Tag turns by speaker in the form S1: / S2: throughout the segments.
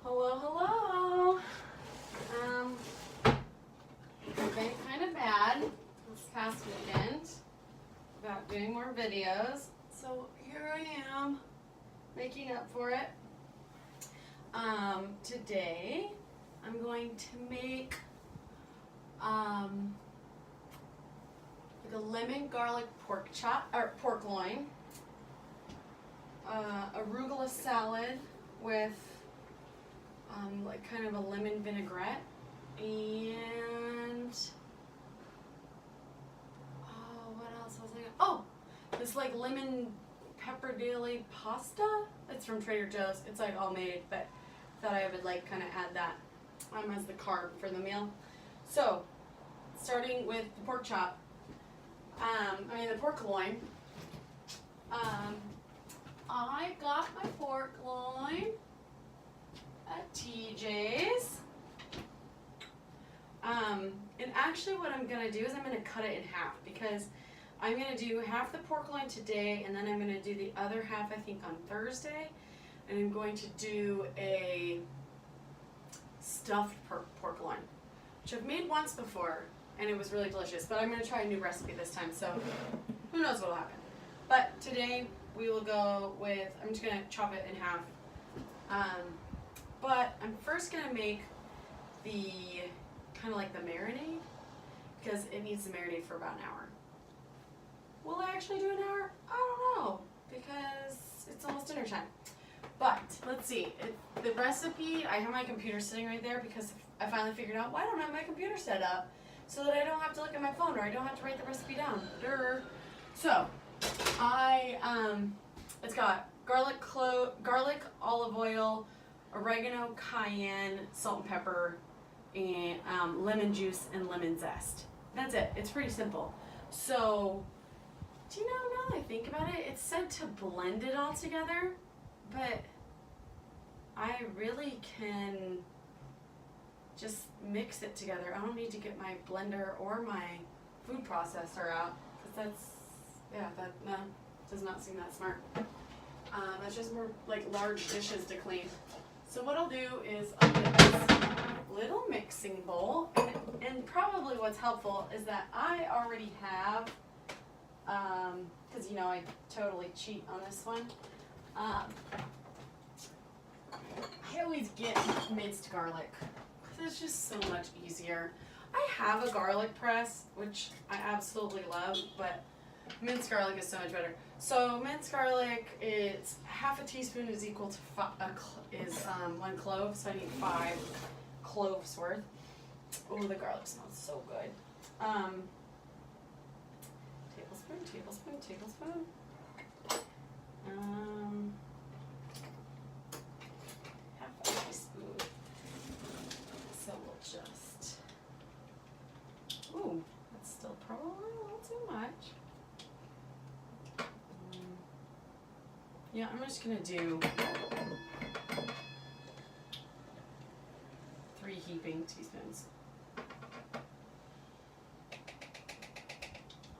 S1: Hello, hello. I've been kind of bad this past weekend about doing more videos, so here I am making up for it. Today I'm going to make like a lemon garlic pork chop or pork loin, arugula salad with like kind of a lemon vinaigrette, and what else was I? Oh, this like lemon pepperdilly pasta. It's from Trader Joe's. It's like all made, but thought I would like kind of add that as the carb for the meal. So, starting with the pork chop. The pork loin. I got my pork loin at TJ's. And actually what I'm going to do is I'm going to cut it in half, because I'm going to do half the pork loin today, and then I'm going to do the other half, I think, on Thursday. And I'm going to do a stuffed pork loin, which I've made once before, and it was really delicious. But I'm going to try a new recipe this time, so who knows what will happen. But today we will go with, I'm just going to chop it in half. But I'm first going to make the kind of like the marinade, because it needs to marinate for about an hour. Will I actually do an hour? I don't know, because it's almost dinner time. But let's see, the recipe, I have my computer sitting right there because I finally figured out why I don't have my computer set up, so that I don't have to look at my phone or I don't have to write the recipe down. Durr. So, it's got garlic, olive oil, oregano, cayenne, salt and pepper, and lemon juice and lemon zest. That's it. It's pretty simple. So, do you know, now that I think about it, it's said to blend it all together, but I really can just mix it together. I don't need to get my blender or my food processor out, because that does not seem that smart. That's just more like large dishes to clean. So what I'll do is I'll get this little mixing bowl, and probably what's helpful is that I already have, because you know I totally cheat on this one, I always get minced garlic, because it's just so much easier. I have a garlic press, which I absolutely love, but minced garlic is so much better. So minced garlic, it's half a teaspoon is equal to 1 clove, so I need 5 cloves worth. Oh, the garlic smells so good. Tablespoon. Half a teaspoon. So we'll just. Ooh, that's still probably a little too much. Yeah, I'm just gonna do 3 heaping teaspoons.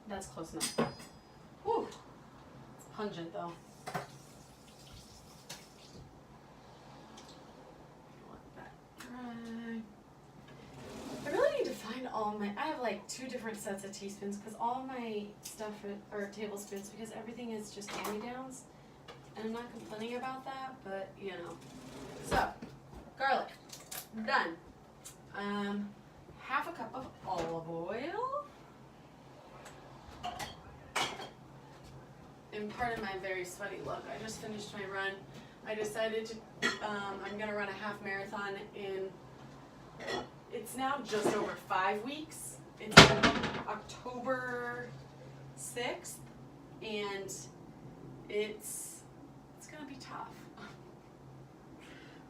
S1: That's close enough. Whew, it's pungent though. Let that dry. I really need to find all my, I have like 2 different sets of teaspoons, because all my stuff are tablespoons, because everything is just hand-me-downs. And I'm not complaining about that, but you know. So, garlic, done. Half a cup of olive oil. And pardon my very sweaty look. I just finished my run. I decided to, I'm gonna run a half marathon in, it's now just over 5 weeks. It's October 6th, and it's gonna be tough.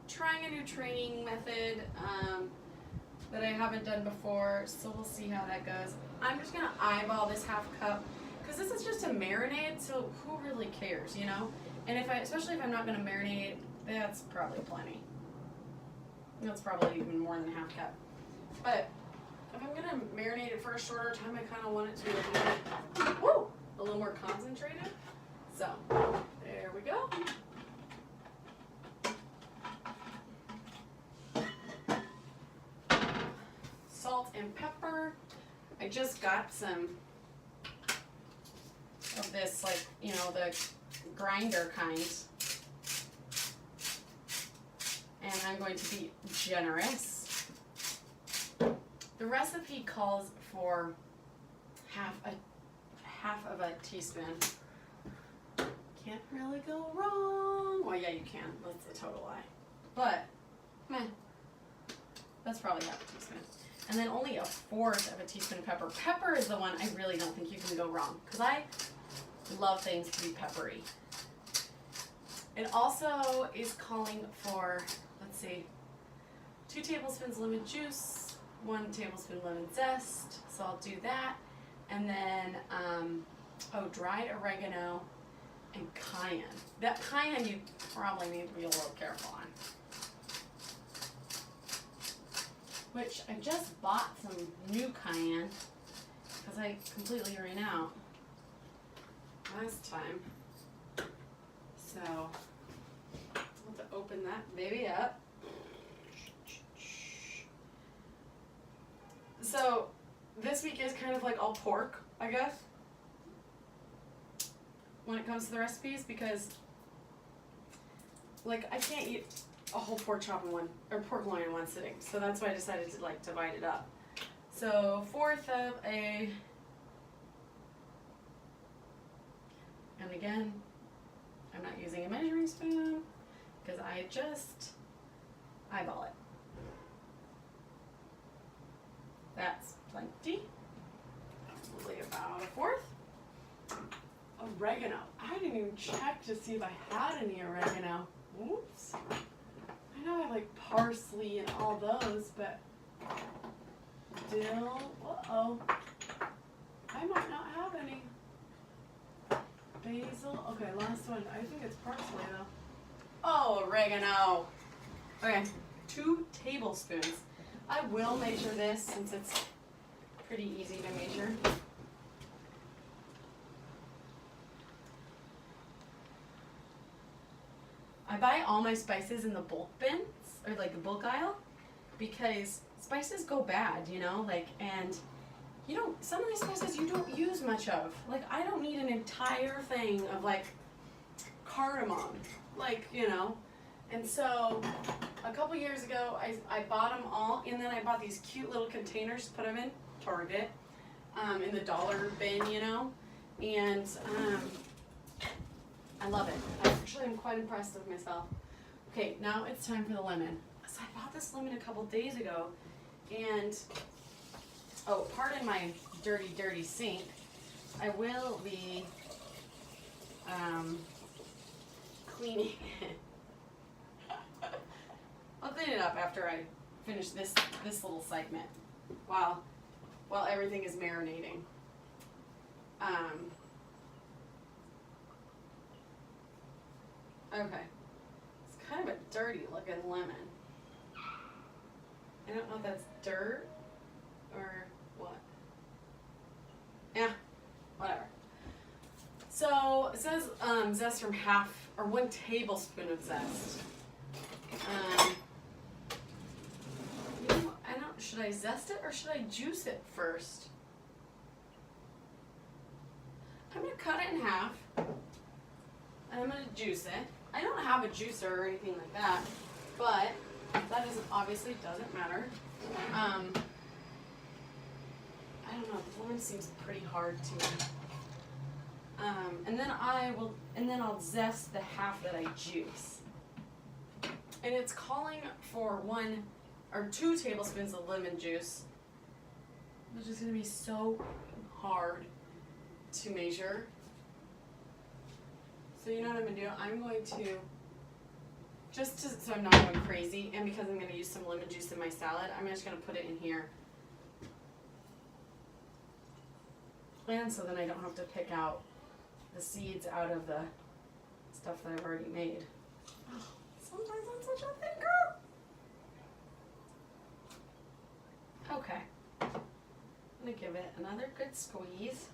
S1: Trying a new training method that I haven't done before, so we'll see how that goes. I'm just gonna eyeball this half cup, because this is just a marinade, so who really cares, you know? And especially if I'm not gonna marinate, that's probably plenty. That's probably even more than half cup. But if I'm gonna marinate it for a shorter time, I kind of want it to be a little more concentrated. So there we go. and pepper. I just got some of this, like, you know, the grinder kind. And I'm going to be generous. The recipe calls for half of a teaspoon. Can't really go wrong. Well, yeah, you can. That's a total lie. But, meh. That's probably half a teaspoon. And then only a fourth of a teaspoon of pepper. Pepper is the one I really don't think you can go wrong, because I love things to be peppery. It also is calling for, let's see, 2 tablespoons lemon juice, 1 tablespoon lemon zest. So I'll do that. And then, dried oregano and cayenne. That cayenne you probably need to be a little careful on. Which I just bought some new cayenne because I completely ran out last time. So I'll have to open that baby up. So this week is kind of like all pork, I guess, when it comes to the recipes, because like I can't eat a whole pork chop in one, or pork loin in one sitting. So that's why I decided to like divide it up. So 1/4 of a, and again, I'm not using a measuring spoon because I just eyeball it. That's plenty. Probably about a 1/4. Oregano. I didn't even check to see if I had any oregano. Oops. I know I like parsley and all those, but dill. Uh-oh. I might not have any. Basil. Okay, last one. I think it's parsley though. Oh, oregano. Okay, 2 tablespoons. I will measure this since it's pretty easy to measure. I buy all my spices in the bulk bins, or like the bulk aisle, because spices go bad, you know, like, and you don't, some of these spices you don't use much of. Like, I don't need an entire thing of like cardamom, like, you know. And so a couple years ago, I bought them all, and then I bought these cute little containers to put them in, Target, in the dollar bin, you know, and I love it. I actually am quite impressed with myself. Okay, now it's time for the lemon. So I bought this lemon a couple days ago, and, oh, pardon my dirty, dirty sink. I will be cleaning it. I'll clean it up after I finish this little segment while everything is marinating. Okay, it's kind of a dirty looking lemon. I don't know if that's dirt or what. Yeah, whatever. So it says zest from 1 tablespoon of zest. Should I zest it or should I juice it first? I'm gonna cut it in half, and I'm gonna juice it. I don't have a juicer or anything like that, but that obviously doesn't matter. I don't know, the lemon seems pretty hard to me. And then I'll zest the half that I juice. And it's calling for 1 or 2 tablespoons of lemon juice, which is going to be so hard to measure. So you know what I'm going to do? I'm going to, so I'm not going crazy, and because I'm going to use some lemon juice in my salad, I'm just going to put it in here. And so then I don't have to pick out the seeds out of the stuff that I've already made. Oh, sometimes I'm such a thinker. Okay, I'm going to give it another good squeeze.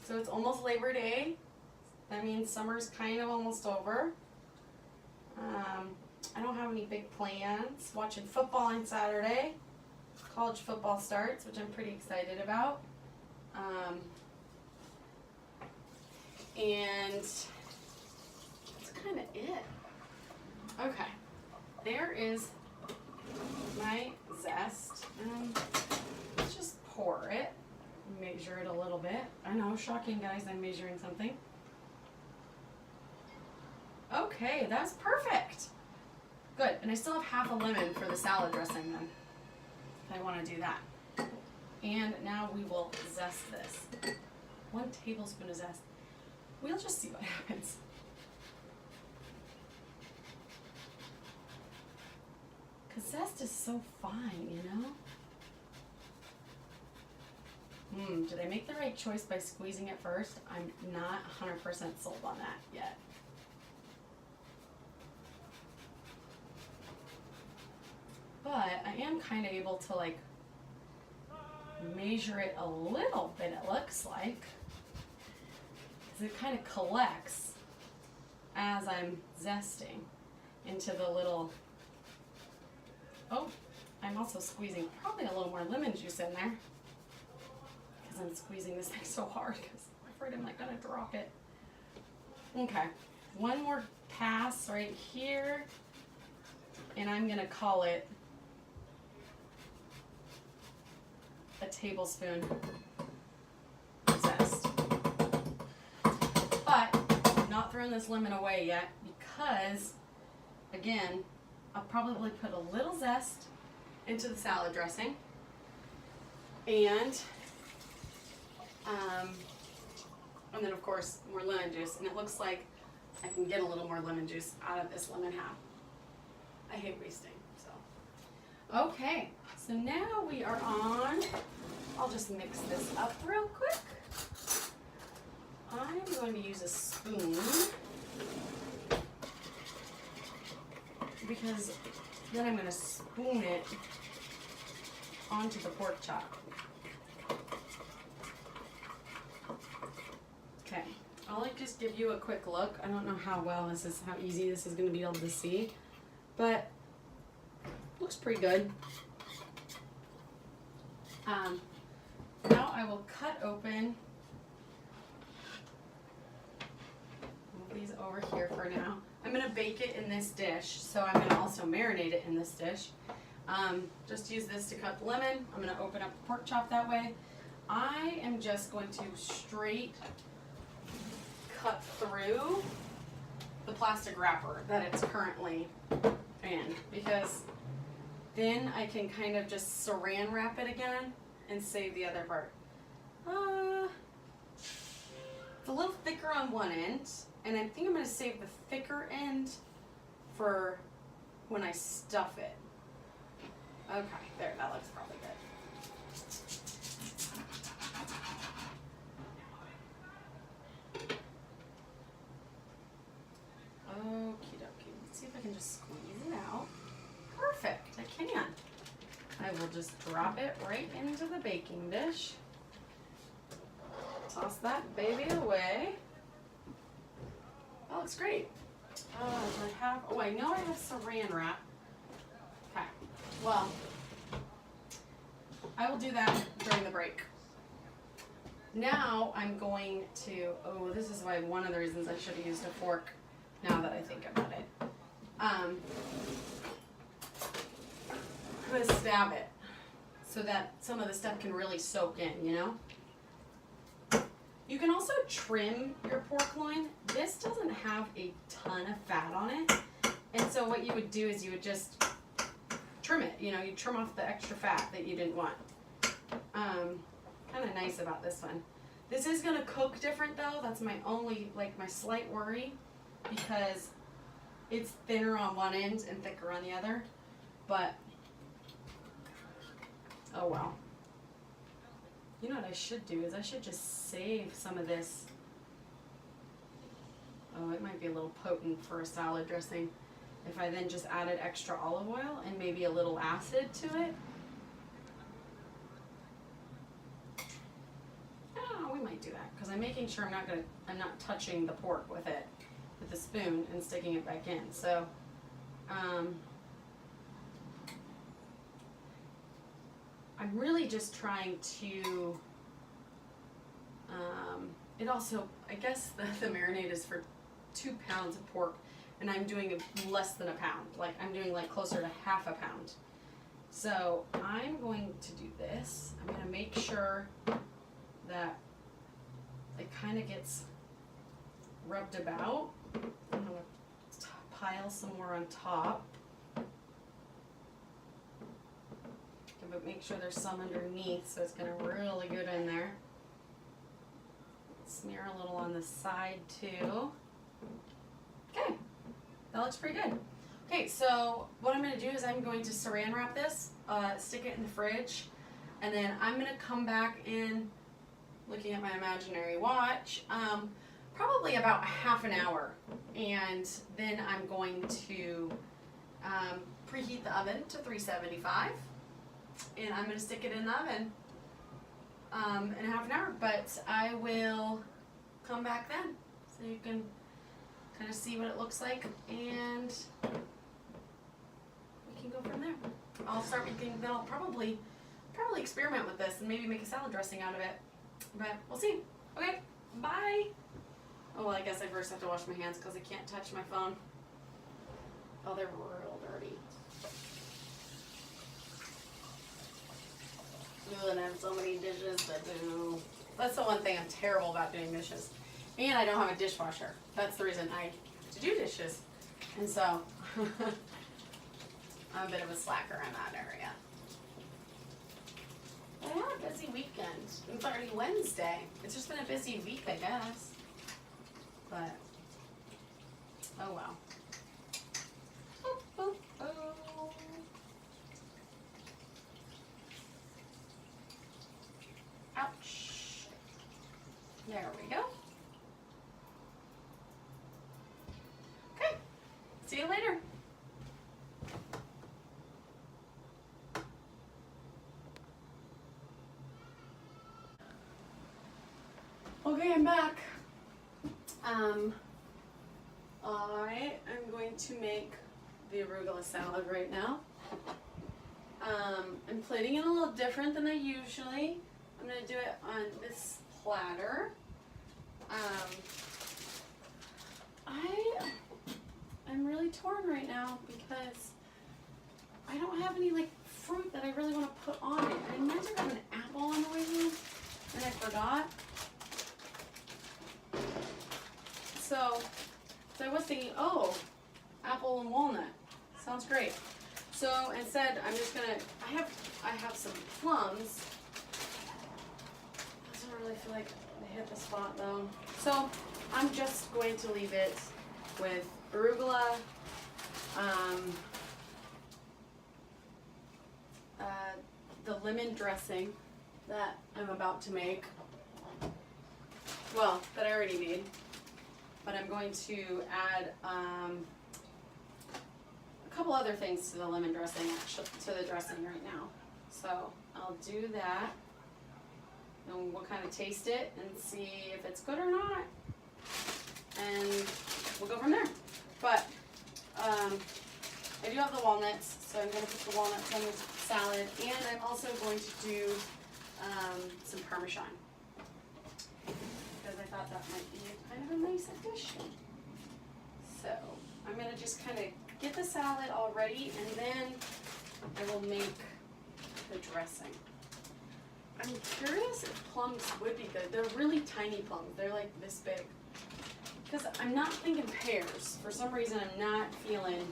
S1: So it's almost Labor Day. That means summer's kind of almost over. I don't have any big plans. Watching football on Saturday. College football starts, which I'm pretty excited about. And that's kind of it. Okay, there is my zest. And let's just pour it. Measure it a little bit. I know, shocking guys, I'm measuring something. Okay, that's perfect. Good, and I still have half a lemon for the salad dressing then, if I want to do that. And now we will zest this. 1 tablespoon of zest. We'll just see what happens. Because zest is so fine, you know? Did I make the right choice by squeezing it first? I'm not 100% sold on that yet. But I am kind of able to like measure it a little bit, it looks like. Because it kind of collects as I'm zesting into the little, oh, I'm also squeezing probably a little more lemon juice in there. Because I'm squeezing this thing so hard because I'm afraid I'm not going to drop it. Okay, one more pass right here. And I'm going to call it a tablespoon zest. But I'm not throwing this lemon away yet because, again, I'll probably put a little zest into the salad dressing and then of course more lemon juice, and it looks like I can get a little more lemon juice out of this lemon half. I hate wasting, so. Okay, so now we are on, I'll just mix this up real quick. I'm going to use a spoon because then I'm going to spoon it onto the pork chop. Okay, I'll like just give you a quick look. I don't know how easy this is going to be able to see, but looks pretty good. Now I will cut open, move these over here for now. I'm going to bake it in this dish, so I'm going to also marinate it in this dish. Just use this to cut the lemon. I'm going to open up the pork chop that way. I am just going to straight cut through the plastic wrapper that it's currently in, because then I can kind of just saran wrap it again and save the other part. It's a little thicker on one end, and I think I'm going to save the thicker end for when I stuff it. Okay, there, that looks probably good. Okie dokie. Let's see if I can just squeeze it out. Perfect, I can. I will just drop it right into the baking dish. Toss that baby away. That looks great. I know I have saran wrap. Okay, well, I will do that during the break. Now I'm going to, this is why one of the reasons I should have used a fork now that I think about it. I'm going to stab it so that some of the stuff can really soak in, you know? You can also trim your pork loin. This doesn't have a ton of fat on it. And so what you would do is you would just trim it. You know, you trim off the extra fat that you didn't want. Kind of nice about this one. This is going to cook different though. That's my only, my slight worry, because it's thinner on one end and thicker on the other. But, oh well. You know what I should do is I should just save some of this. Oh, it might be a little potent for a salad dressing. If I then just added extra olive oil and maybe a little acid to it. Oh, we might do that because I'm making sure I'm not touching the pork with it, with the spoon and sticking it back in. So I'm really just trying to, it also, I guess the marinade is for 2 pounds of pork, and I'm doing less than a pound. Like, I'm doing like closer to half a pound. So I'm going to do this. I'm going to make sure that it kind of gets rubbed about. I'm going to pile some more on top. But make sure there's some underneath, so it's going to really get in there. Smear a little on the side too. Okay, that looks pretty good. Okay, so what I'm going to do is I'm going to saran wrap this, stick it in the fridge, and then I'm going to come back in, looking at my imaginary watch, probably about a half an hour, and then I'm going to preheat the oven to 375, and I'm going to stick it in the oven in a half an hour, but I will come back then so you can kind of see what it looks like, and we can go from there. I'll start making, then I'll probably experiment with this and maybe make a salad dressing out of it, but we'll see. Okay, bye. Oh, well, I guess I first have to wash my hands because I can't touch my phone. Oh, they're real dirty. Ugh, and I have so many dishes to do. That's the one thing I'm terrible about doing dishes. And I don't have a dishwasher. That's the reason I have to do dishes. And so, I'm a bit of a slacker in that area. I had a busy weekend. It's already Wednesday. It's just been a busy week, I guess. But, oh well. Oh, oh, oh. Ouch. There we go. Okay. See you later. Okay, I'm back. I am going to make the arugula salad right now. I'm plating it a little different than I usually. I'm going to do it on this platter. I'm really torn right now because I don't have any like fruit that I really want to put on it. I meant to have an apple on the way home and I forgot. So I was thinking, oh, apple and walnut. Sounds great. So instead, I'm just gonna, I have some plums. Doesn't really feel like they hit the spot though. So I'm just going to leave it with arugula, the lemon dressing that I'm about to make. Well, that I already made. But I'm going to add a couple other things to the lemon dressing, to the dressing right now. So I'll do that, and we'll kind of taste it and see if it's good or not, and we'll go from there. But I do have the walnuts, so I'm going to put the walnuts on the salad, and I'm also going to do some Parmesan, because I thought that might be kind of a nice addition. So I'm going to just kind of get the salad all ready, and then I will make the dressing. I'm curious if plums would be good. They're really tiny plums. They're like this big. Because I'm not thinking pears. For some reason, I'm not feeling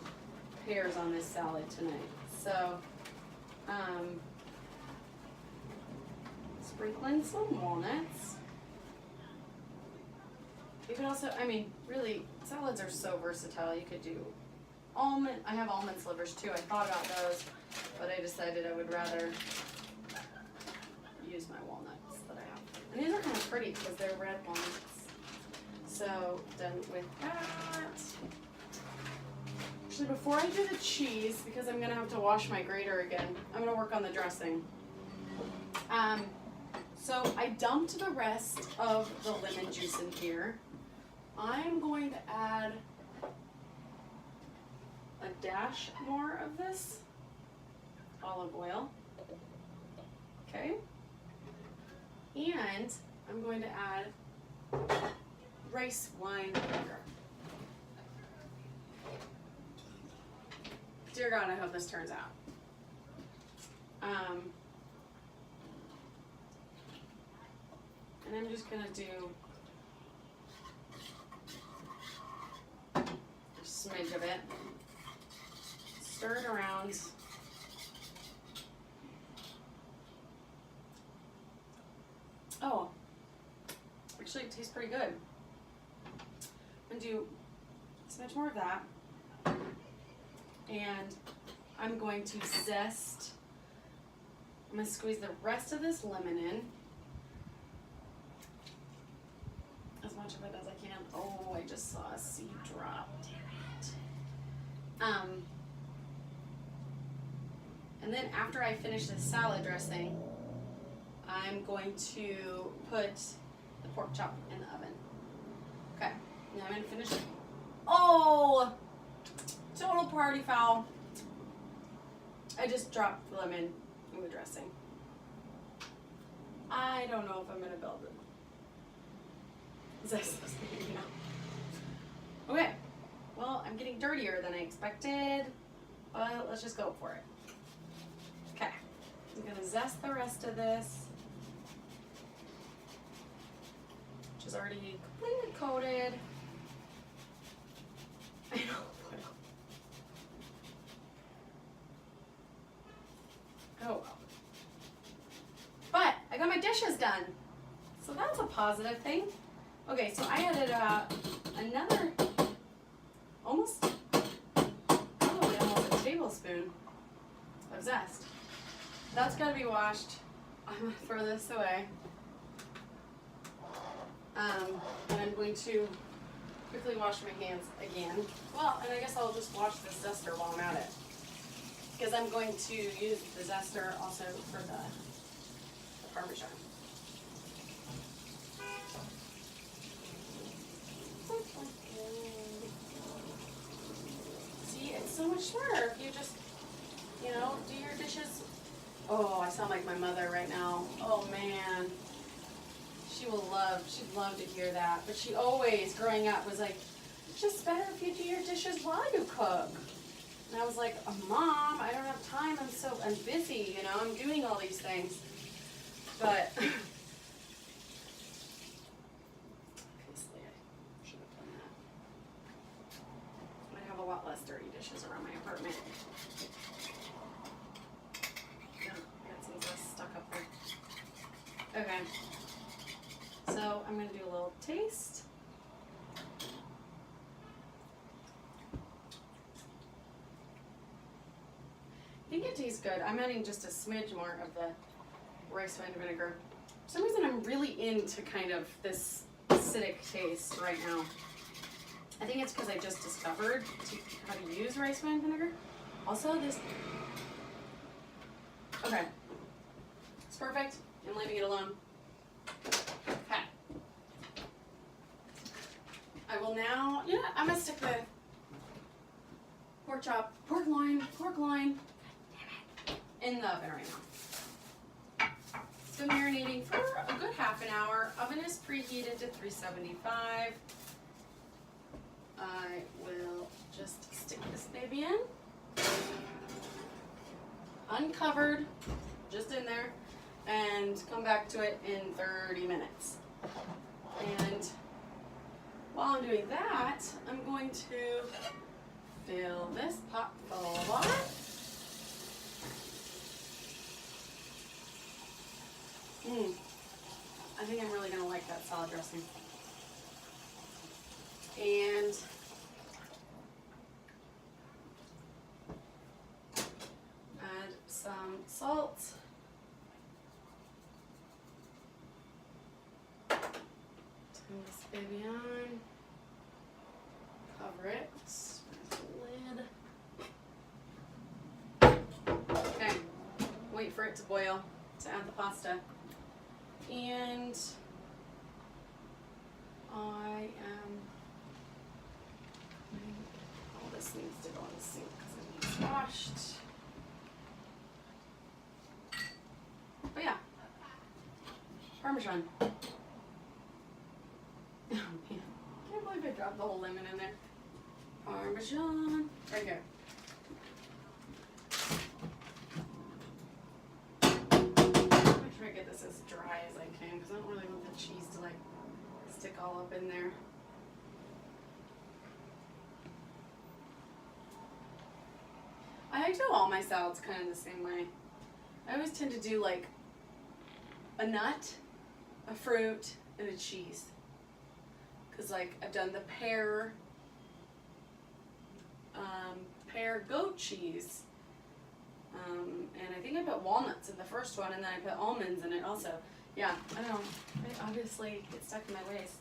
S1: pears on this salad tonight. So, sprinkling some walnuts. You could also, I mean, really, salads are so versatile. You could do almond, I have almond slivers too. I thought about those, but I decided I would rather use my walnuts that I have. And these are kind of pretty because they're red walnuts. So, done with that. Actually, before I do the cheese, because I'm going to have to wash my grater again, I'm going to work on the dressing. So I dumped the rest of the lemon juice in here. I'm going to add a dash more of this olive oil. Okay. And I'm going to add rice wine vinegar. Dear God, I hope this turns out. And I'm just gonna do a smidge of it. Stir it around. Oh, actually it tastes pretty good. I'm gonna do a smidge more of that. And I'm going to zest. I'm gonna squeeze the rest of this lemon in. As much of it as I can. Oh, I just saw a seed drop. Damn it. And then after I finish this salad dressing, I'm going to put the pork chop in the oven. Okay, now I'm gonna finish it. Oh, total party foul. I just dropped the lemon in the dressing. I don't know if I'm gonna build it. Is that supposed to be now? Okay, well, I'm getting dirtier than I expected, but let's just go for it. Okay, I'm gonna zest the rest of this, which is already completely coated. I know. Oh well. But I got my dishes done, so that's a positive thing. Okay, so I added another probably almost a tablespoon of zest. That's got to be washed. I'm gonna throw this away. And I'm going to quickly wash my hands again. Well, and I guess I'll just wash the zester while I'm at it, because I'm going to use the zester also for the Parmesan. See, it's so much smarter if you just, do your dishes. Oh, I sound like my mother right now. Oh man. She'd love to hear that. But she always, growing up, was like, it's just better if you do your dishes while you cook. And I was like, oh, Mom, I don't have time. I'm busy, I'm doing all these things. But obviously I should have done that. I have a lot less dirty dishes around my apartment. Yeah, I got some zest stuck up there. Okay. So I'm going to do a little taste. I think it tastes good. I'm adding just a smidge more of the rice wine vinegar. For some reason I'm really into kind of this acidic taste right now. I think it's because I just discovered how to use rice wine vinegar. Also this, okay, it's perfect. I'm leaving it alone. Okay. I will now, I'm gonna stick the pork loin in the oven right now. It's been marinating for a good half an hour. Oven is preheated to 375. I will just stick this baby in. Uncovered, just in there, and come back to it in 30 minutes. And while I'm doing that, I'm going to fill this pot full of water. I think I'm really going to like that salad dressing. And add some salt. Turn this baby on. Cover it with the lid. Okay, wait for it to boil to add the pasta. And all this needs to go in the sink because washed. But yeah, Parmesan. Oh man, can't believe I dropped the whole lemon in there. Parmesan, right here. I'm trying to get this as dry as I can because I don't really want the cheese to like stick all up in there. I do all my salads kind of the same way. I always tend to do like a nut, a fruit, and a cheese. Cause like I've done the pear goat cheese, and I think I put walnuts in the first one, and then I put almonds in it also. Yeah, I don't know. I obviously get stuck in my ways.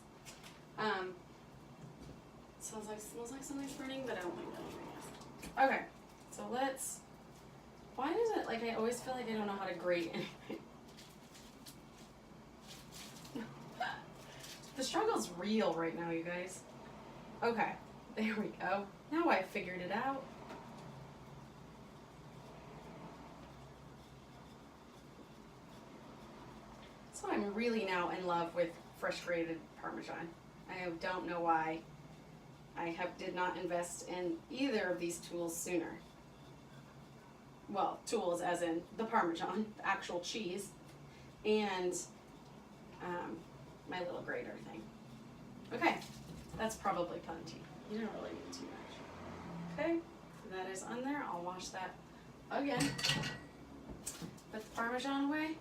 S1: Smells like something's burning, but I don't think that. Okay, so let's. Why does it like I always feel like I don't know how to grate anything? The struggle's real right now, you guys. Okay, there we go. Now I figured it out. So I'm really now in love with fresh grated Parmesan. I don't know why I did not invest in either of these tools sooner. Well, tools as in the Parmesan, the actual cheese, and my little grater thing. Okay, that's probably plenty. You don't really need too much. Okay, that is on there. I'll wash that again. Put the Parmesan away.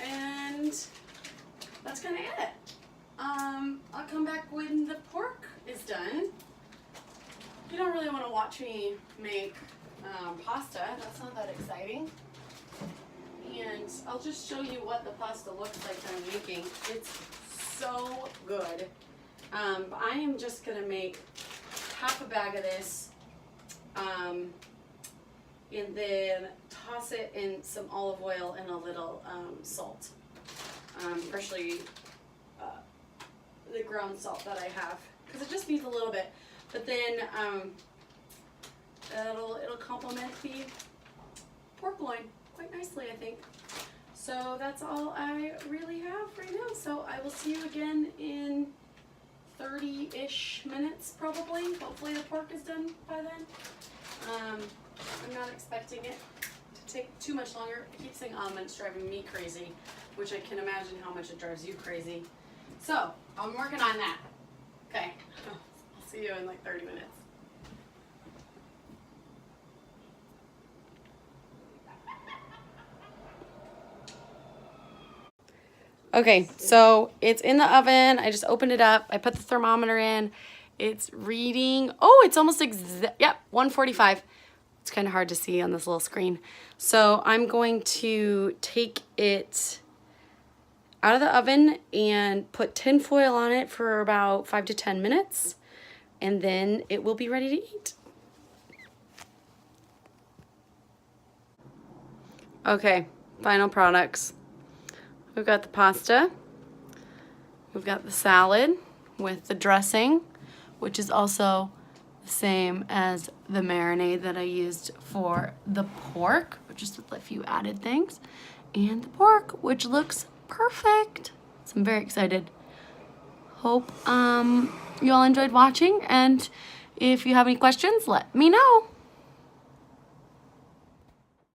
S1: And that's kind of it. I'll come back when the pork is done. You don't really want to watch me make pasta. That's not that exciting. And I'll just show you what the pasta looks like that I'm making. It's so good. I am just going to make half a bag of this and then toss it in some olive oil and a little salt. Freshly the ground salt that I have, because it just needs a little bit. But then it'll complement the pork loin quite nicely, I think. So that's all I really have right now. So I will see you again in 30-ish minutes probably. Hopefully the pork is done by then. I'm not expecting it to take too much longer. I keep saying it's driving me crazy, which I can imagine how much it drives you crazy. So I'm working on that. Okay, I'll see you in like 30 minutes. Okay, so it's in the oven. I just opened it up. I put the thermometer in. It's reading, it's almost 145. It's kind of hard to see on this little screen. So I'm going to take it out of the oven and put tin foil on it for about 5 to 10 minutes. And then it will be ready to eat. Okay, final products. We've got the pasta. We've got the salad with the dressing, which is also the same as the marinade that I used for the pork, just with a few added things. And the pork, which looks perfect. So I'm very excited. Hope you all enjoyed watching, and if you have any questions, let me know.